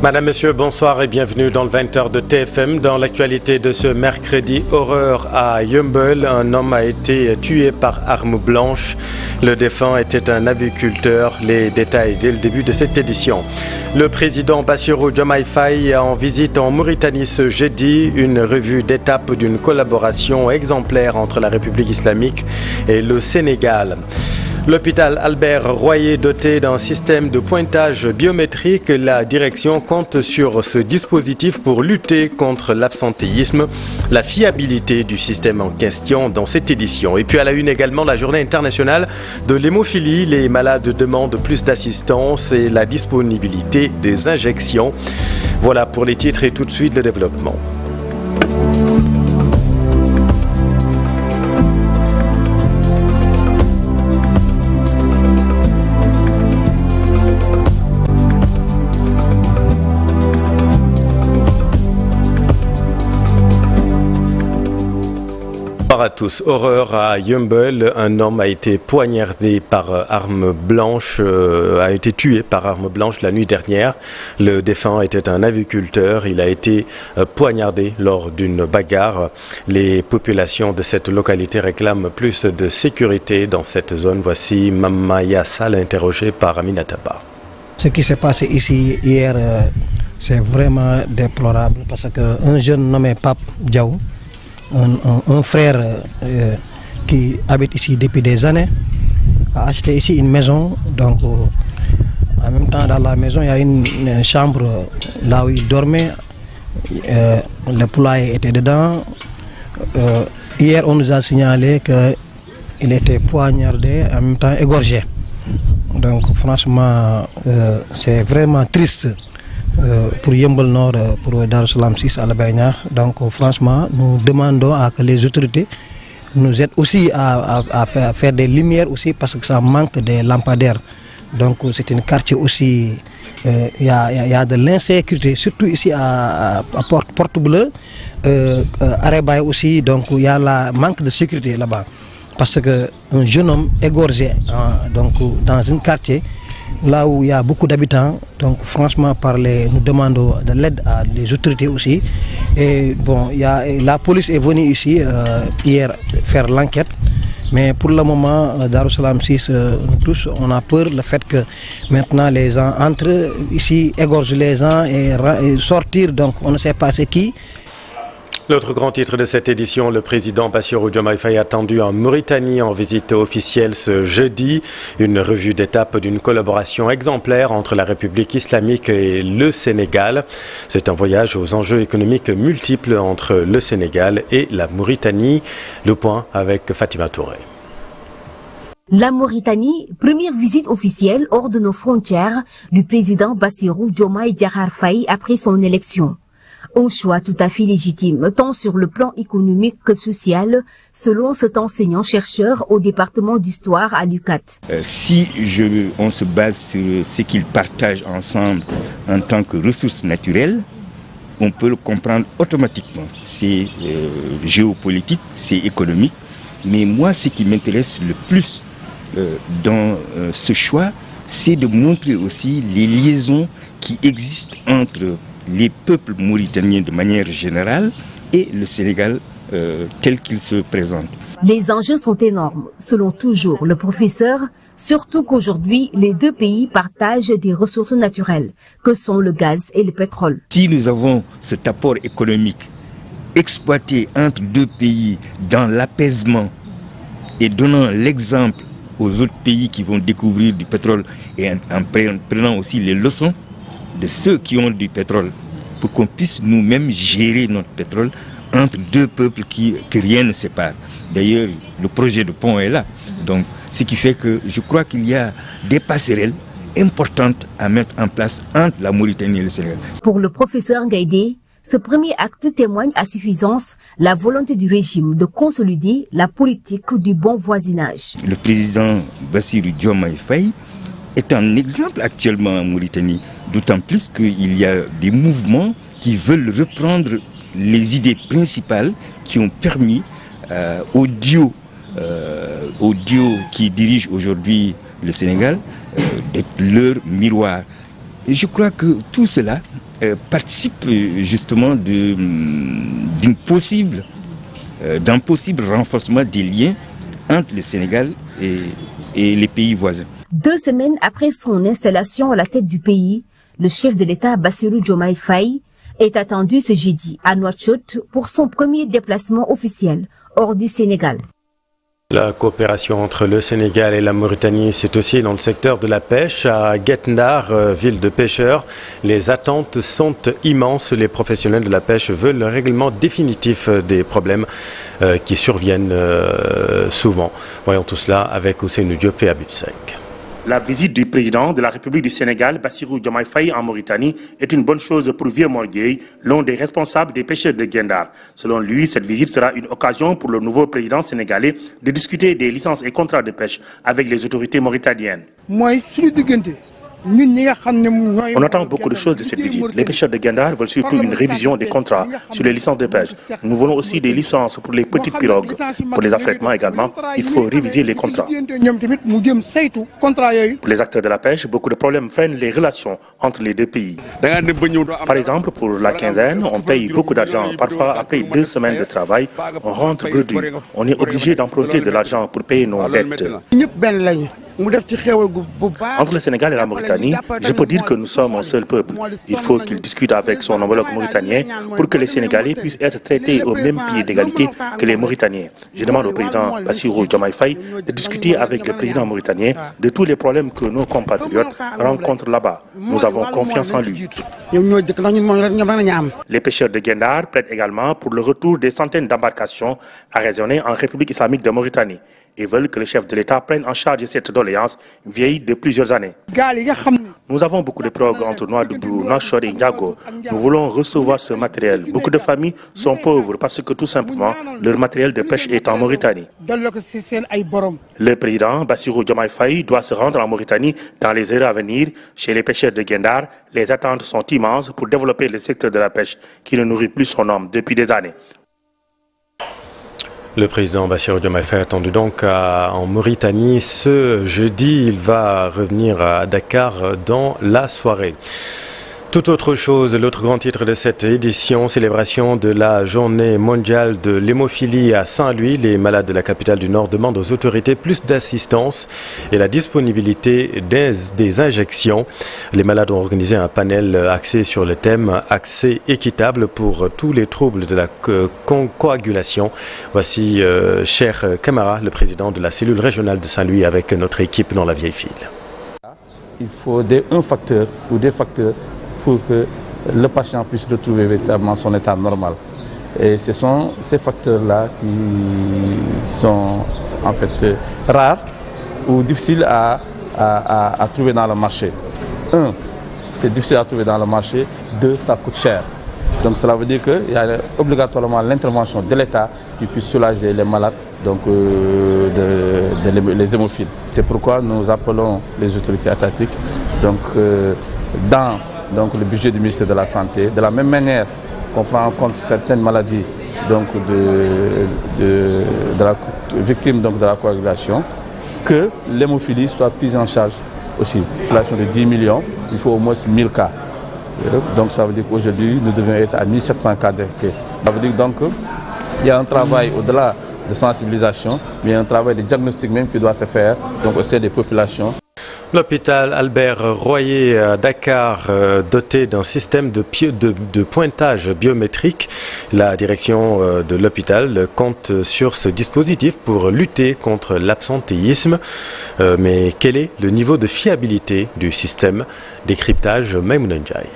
Madame, Monsieur, bonsoir et bienvenue dans le 20h de TFM. Dans l'actualité de ce mercredi, horreur à Yeumbeul. Un homme a été tué par arme blanche. Le défunt était un aviculteur. Les détails dès le début de cette édition. Le président Bassirou Diomaye Faye en visite en Mauritanie ce jeudi. Une revue d'étape d'une collaboration exemplaire entre la République islamique et le Sénégal. L'hôpital Albert Royer doté d'un système de pointage biométrique, la direction compte sur ce dispositif pour lutter contre l'absentéisme, la fiabilité du système en question dans cette édition. Et puis à la une également, la journée internationale de l'hémophilie. Les malades demandent plus d'assistance et la disponibilité des injections. Voilà pour les titres et tout de suite le développement. Bonsoir à tous. Horreur à Yeumbeul, un homme a été poignardé par arme blanche, a été tué par arme blanche la nuit dernière. Le défunt était un aviculteur, il a été poignardé lors d'une bagarre. Les populations de cette localité réclament plus de sécurité dans cette zone. Voici Mamaya Sall interrogée par Aminata Ba. Ce qui s'est passé ici hier, c'est vraiment déplorable parce qu'un jeune nommé Pape Diaw, un frère qui habite ici depuis des années, a acheté ici une maison. Donc en même temps dans la maison il y a une chambre là où il dormait, le poulailler était dedans. Hier on nous a signalé qu'il était poignardé, en même temps égorgé. Donc franchement c'est vraiment triste pour Yeumbeul Nord, pour Darou Salam 6 à la Baïna. Donc franchement, nous demandons à que les autorités nous aident aussi à faire des lumières aussi parce que ça manque des lampadaires. Donc c'est un quartier aussi, il y a de l'insécurité, surtout ici à Porte Bleue, Arebaï aussi, donc il y a le manque de sécurité là-bas. Parce qu'un jeune homme égorgé donc, dans un quartier, là où il y a beaucoup d'habitants, donc franchement nous demandons de l'aide à les autorités aussi. Et bon, la police est venue ici hier faire l'enquête, mais pour le moment, Darou Salam 6, nous tous, on a peur le fait que maintenant les gens entrent ici, égorgent les gens et sortir, donc on ne sait pas c'est qui. L'autre grand titre de cette édition, le président Bassirou Diomaye Faye attendu en Mauritanie en visite officielle ce jeudi. Une revue d'étape d'une collaboration exemplaire entre la République islamique et le Sénégal. C'est un voyage aux enjeux économiques multiples entre le Sénégal et la Mauritanie. Le point avec Fatima Touré. La Mauritanie, première visite officielle hors de nos frontières du président Bassirou Diomaye Diakhar Faye après son élection. Un choix tout à fait légitime, tant sur le plan économique que social, selon cet enseignant-chercheur au département d'histoire à l'UCAT. Si on se base sur ce qu'ils partagent ensemble en tant que ressources naturelles, on peut le comprendre automatiquement. C'est géopolitique, c'est économique, mais moi ce qui m'intéresse le plus dans ce choix, c'est de montrer aussi les liaisons qui existent entre les peuples mauritaniens de manière générale et le Sénégal tel qu'il se présente. Les enjeux sont énormes, selon toujours le professeur, surtout qu'aujourd'hui, les deux pays partagent des ressources naturelles, que sont le gaz et le pétrole. Si nous avons cet apport économique exploité entre deux pays dans l'apaisement et donnant l'exemple aux autres pays qui vont découvrir du pétrole et en prenant aussi les leçons de ceux qui ont du pétrole, pour qu'on puisse nous-mêmes gérer notre pétrole entre deux peuples que rien ne sépare. D'ailleurs, le projet de pont est là. Donc, ce qui fait que je crois qu'il y a des passerelles importantes à mettre en place entre la Mauritanie et le Sénégal. Pour le professeur Gaïdé, ce premier acte témoigne à suffisance la volonté du régime de consolider la politique du bon voisinage. Le président Bassirou Diomaye Faye est un exemple actuellement en Mauritanie, d'autant plus qu'il y a des mouvements qui veulent reprendre les idées principales qui ont permis au duo qui dirige aujourd'hui le Sénégal d'être leur miroir. Et je crois que tout cela participe justement d'un possible renforcement des liens entre le Sénégal et les pays voisins. 2 semaines après son installation à la tête du pays, le chef de l'État Bassirou Diomaye Faye est attendu ce jeudi à Nouakchott pour son premier déplacement officiel hors du Sénégal. La coopération entre le Sénégal et la Mauritanie, c'est aussi dans le secteur de la pêche. À Guet-Ndar, ville de pêcheurs, les attentes sont immenses. Les professionnels de la pêche veulent le règlement définitif des problèmes qui surviennent souvent. Voyons tout cela avec Ousseynou Diop et Abid Sek. La visite du président de la République du Sénégal, Bassirou Diomaye Faye, en Mauritanie est une bonne chose pour Vieux Morgueil, l'un des responsables des pêcheurs de Guet-Ndar. Selon lui, cette visite sera une occasion pour le nouveau président sénégalais de discuter des licences et contrats de pêche avec les autorités mauritaniennes. On attend beaucoup de choses de cette visite. Les pêcheurs de Guet-Ndar veulent surtout une révision des contrats sur les licences de pêche. Nous voulons aussi des licences pour les petites pirogues. Pour les affrètements également, il faut réviser les contrats. Pour les acteurs de la pêche, beaucoup de problèmes freinent les relations entre les deux pays. Par exemple, pour la quinzaine, on paye beaucoup d'argent. Parfois, après 2 semaines de travail, on rentre bredouille. On est obligé d'emprunter de l'argent pour payer nos dettes. Entre le Sénégal et la Mauritanie, je peux dire que nous sommes un seul peuple. Il faut qu'il discute avec son homologue mauritanien pour que les Sénégalais puissent être traités au même pied d'égalité que les Mauritaniens. Je demande au président Bassirou Diomaye Faye de discuter avec le président mauritanien de tous les problèmes que nos compatriotes rencontrent là-bas. Nous avons confiance en lui. Les pêcheurs de Guet-Ndar plaident également pour le retour des centaines d'embarcations arraisonnées en République islamique de Mauritanie et veulent que le chef de l'État prenne en charge cette doléance vieille de plusieurs années. Nous avons beaucoup de pirogues entre Nouadhibou, Nouakchott et Ndiago. Nous voulons recevoir ce matériel. Beaucoup de familles sont pauvres parce que tout simplement leur matériel de pêche est en Mauritanie. Le président Bassirou Diomaye Faye doit se rendre en Mauritanie dans les heures à venir. Chez les pêcheurs de Guet-Ndar, les attentes sont immenses pour développer le secteur de la pêche qui ne nourrit plus son homme depuis des années. Le président Bassirou Diomaye Faye attendu donc en Mauritanie ce jeudi. Il va revenir à Dakar dans la soirée. Tout autre chose, l'autre grand titre de cette édition, célébration de la journée mondiale de l'hémophilie à Saint-Louis. Les malades de la capitale du Nord demandent aux autorités plus d'assistance et la disponibilité des injections. Les malades ont organisé un panel axé sur le thème accès équitable pour tous les troubles de la coagulation. Voici Cher Camara, le président de la cellule régionale de Saint-Louis avec notre équipe dans la vieille file. Il faut un facteur ou des facteurs pour que le patient puisse retrouver véritablement son état normal. Et ce sont ces facteurs-là qui sont en fait rares ou difficiles à trouver dans le marché. 1, c'est difficile à trouver dans le marché. 2, ça coûte cher. Donc cela veut dire qu'il y a obligatoirement l'intervention de l'État qui puisse soulager les malades, donc les hémophiles. C'est pourquoi nous appelons les autorités étatiques dans le budget du ministère de la Santé, de la même manière qu'on prend en compte certaines maladies victimes de la coagulation, que l'hémophilie soit prise en charge aussi. Population de 10 millions, il faut au moins 1000 cas. Donc ça veut dire qu'aujourd'hui, nous devons être à 1700 cas détectés. Ça veut dire donc qu'il y a un travail au-delà de sensibilisation, mais il y a un travail de diagnostic même qui doit se faire donc au sein des populations. L'hôpital Albert Royer à Dakar, doté d'un système de pointage biométrique. La direction de l'hôpital compte sur ce dispositif pour lutter contre l'absentéisme. Mais quel est le niveau de fiabilité du système? Décryptage Maïmouna Ndiaye.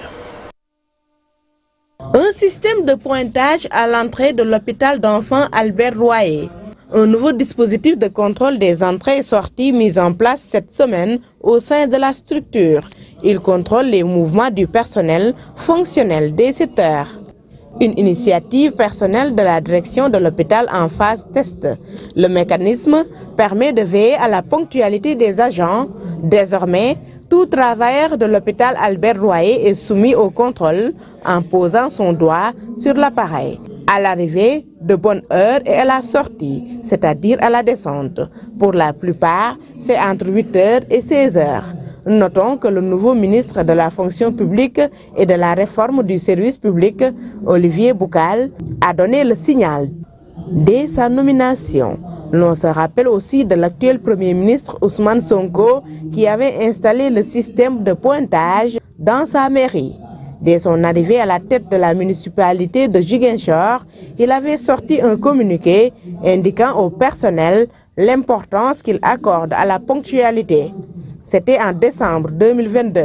Un système de pointage à l'entrée de l'hôpital d'enfants Albert Royer. Un nouveau dispositif de contrôle des entrées et sorties mis en place cette semaine au sein de la structure. Il contrôle les mouvements du personnel fonctionnel des secteurs. Une initiative personnelle de la direction de l'hôpital en phase test. Le mécanisme permet de veiller à la ponctualité des agents. Désormais, tout travailleur de l'hôpital Albert Royer est soumis au contrôle en posant son doigt sur l'appareil. À l'arrivée, de bonne heure et à la sortie, c'est-à-dire à la descente. Pour la plupart, c'est entre 8h et 16h. Notons que le nouveau ministre de la fonction publique et de la réforme du service public, Olivier Boucal, a donné le signal dès sa nomination. L'on se rappelle aussi de l'actuel Premier ministre Ousmane Sonko qui avait installé le système de pointage dans sa mairie. Dès son arrivée à la tête de la municipalité de Ziguinchor, il avait sorti un communiqué indiquant au personnel l'importance qu'il accorde à la ponctualité. C'était en décembre 2022.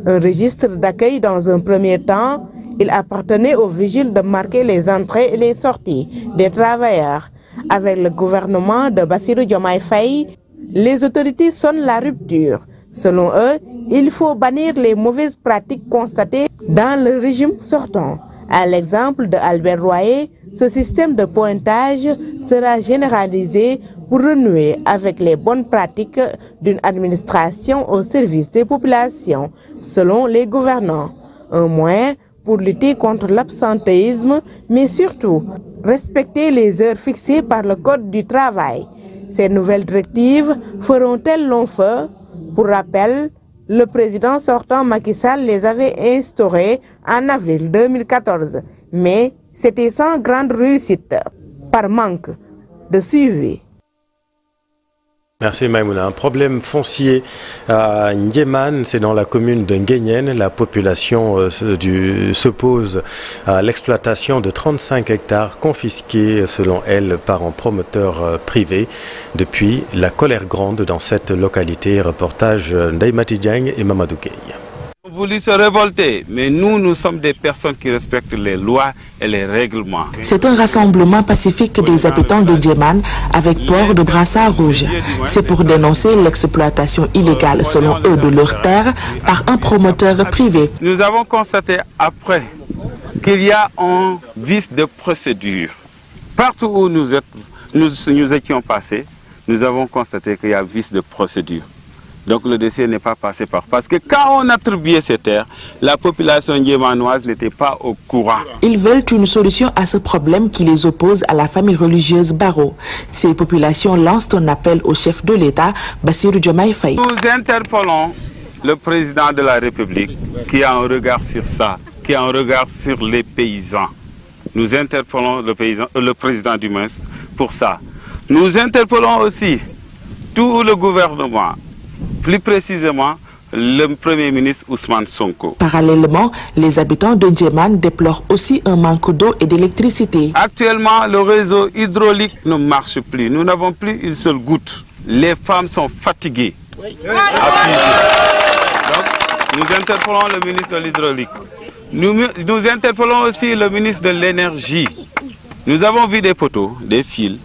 Un registre d'accueil dans un premier temps, il appartenait aux vigiles de marquer les entrées et les sorties des travailleurs. Avec le gouvernement de Bassirou Diomaye Faye, les autorités sonnent la rupture. Selon eux, il faut bannir les mauvaises pratiques constatées dans le régime sortant. À l'exemple de Albert Royer, ce système de pointage sera généralisé pour renouer avec les bonnes pratiques d'une administration au service des populations, selon les gouvernants. Un moyen pour lutter contre l'absentéisme, mais surtout respecter les heures fixées par le Code du travail. Ces nouvelles directives feront-elles long feu? Pour rappel, le président sortant Macky Sall les avait instaurées en avril 2014, mais c'était sans grande réussite, par manque de suivi. Merci Maïmouna. Un problème foncier à Ndieman, c'est dans la commune de Nguyen. La population s'oppose à l'exploitation de 35 hectares confisqués, selon elle, par un promoteur privé. Depuis, la colère grande dans cette localité. Reportage d'Aïmati Diagne et Mamadou Gueye. Ils ont voulu se révolter, mais nous sommes des personnes qui respectent les lois et les règlements. C'est un rassemblement pacifique des habitants de Ndieman avec port de brassard rouge. C'est pour dénoncer l'exploitation illégale, selon eux, de leurs terres par un promoteur privé. Nous avons constaté après qu'il y a un vice de procédure. Partout où nous étions passés, nous avons constaté qu'il y a vice de procédure. Donc le dossier n'est pas passé par... Parce que quand on attribuait ces terres, la population ndiémanoise n'était pas au courant. Ils veulent une solution à ce problème qui les oppose à la famille religieuse Baro. Ces populations lancent un appel au chef de l'État, Bassirou Diomaye Faye. Nous interpellons le président de la République qui a un regard sur ça, qui a un regard sur les paysans. Nous interpellons le président du MES pour ça. Nous interpellons aussi tout le gouvernement, plus précisément le Premier ministre Ousmane Sonko. Parallèlement, les habitants de Ndieman déplorent aussi un manque d'eau et d'électricité. Actuellement, le réseau hydraulique ne marche plus. Nous n'avons plus une seule goutte. Les femmes sont fatiguées. Donc, nous interpellons le ministre de l'hydraulique. Nous interpellons aussi le ministre de l'énergie. Nous avons vu des poteaux, des fils.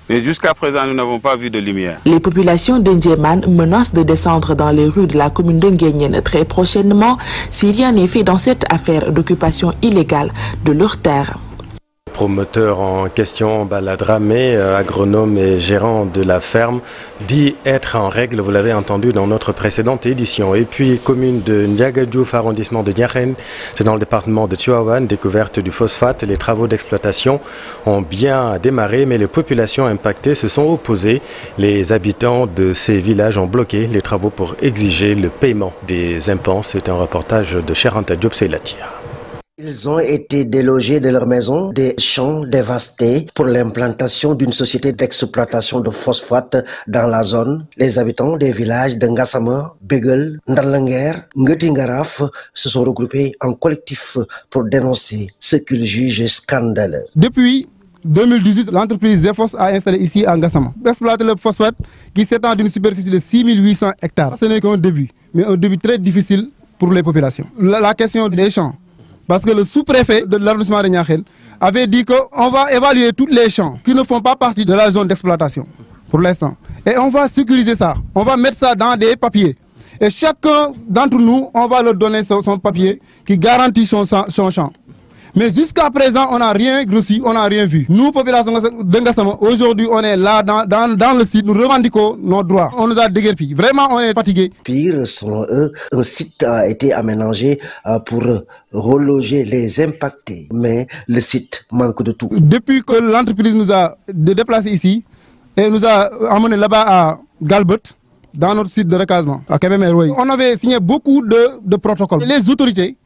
Mais jusqu'à présent, nous n'avons pas vu de lumière. Les populations de Ndieman menacent de descendre dans les rues de la commune de Nguyen très prochainement s'il y a un effet dans cette affaire d'occupation illégale de leurs terres. Promoteur en question, Baladramé, agronome et gérant de la ferme, dit être en règle, vous l'avez entendu dans notre précédente édition. Et puis, commune de Ndiagadjouf, arrondissement de Niakhène, c'est dans le département de Tivaouane, découverte du phosphate. Les travaux d'exploitation ont bien démarré, mais les populations impactées se sont opposées. Les habitants de ces villages ont bloqué les travaux pour exiger le paiement des impôts. C'est un reportage de Cheranta Diop Seylatir. Ils ont été délogés de leur maison, des champs dévastés pour l'implantation d'une société d'exploitation de phosphate dans la zone. Les habitants des villages de Ngassama, Begel, Ndarlanger, Nguetingaraf se sont regroupés en collectif pour dénoncer ce qu'ils jugent scandaleux. Depuis 2018, l'entreprise Zefos a installé ici à Ngassama. Exploiter le phosphate qui s'étend d'une superficie de 6800 hectares. Ce n'est qu'un début, mais un début très difficile pour les populations. La question des champs. Parce que le sous-préfet de l'arrondissement de Niakhène avait dit qu'on va évaluer tous les champs qui ne font pas partie de la zone d'exploitation pour l'instant. Et on va sécuriser ça. On va mettre ça dans des papiers. Et chacun d'entre nous, on va leur donner son papier qui garantit son champ. Mais jusqu'à présent, on n'a rien grossi, on n'a rien vu. Nous, population de Ngassama, aujourd'hui, on est là dans le site, nous revendiquons nos droits. On nous a déguerpis. Vraiment, on est fatigués. Pire, selon eux, un site a été aménagé pour reloger les impactés. Mais le site manque de tout. Depuis que l'entreprise nous a déplacés ici et nous a emmenés là-bas à Galbert, dans notre site de recasement à Kébémer. On avait signé beaucoup de protocoles. Les autorités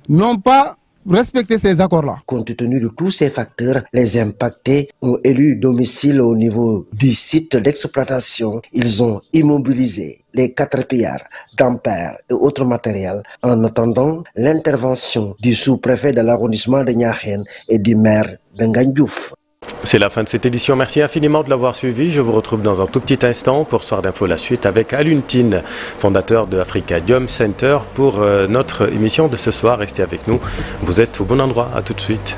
n'ont pas respecté ces accords-là. Compte tenu de tous ces facteurs, les impactés ont élu domicile au niveau du site d'exploitation. Ils ont immobilisé les caterpillars, dampers et autres matériels en attendant l'intervention du sous-préfet de l'arrondissement de Niakhène et du maire de Ngandiouf. C'est la fin de cette édition. Merci infiniment de l'avoir suivi. Je vous retrouve dans un tout petit instant pour Soir d'Info la suite avec Alun Tine, fondateur de Africadium Center, pour notre émission de ce soir. Restez avec nous. Vous êtes au bon endroit. À tout de suite.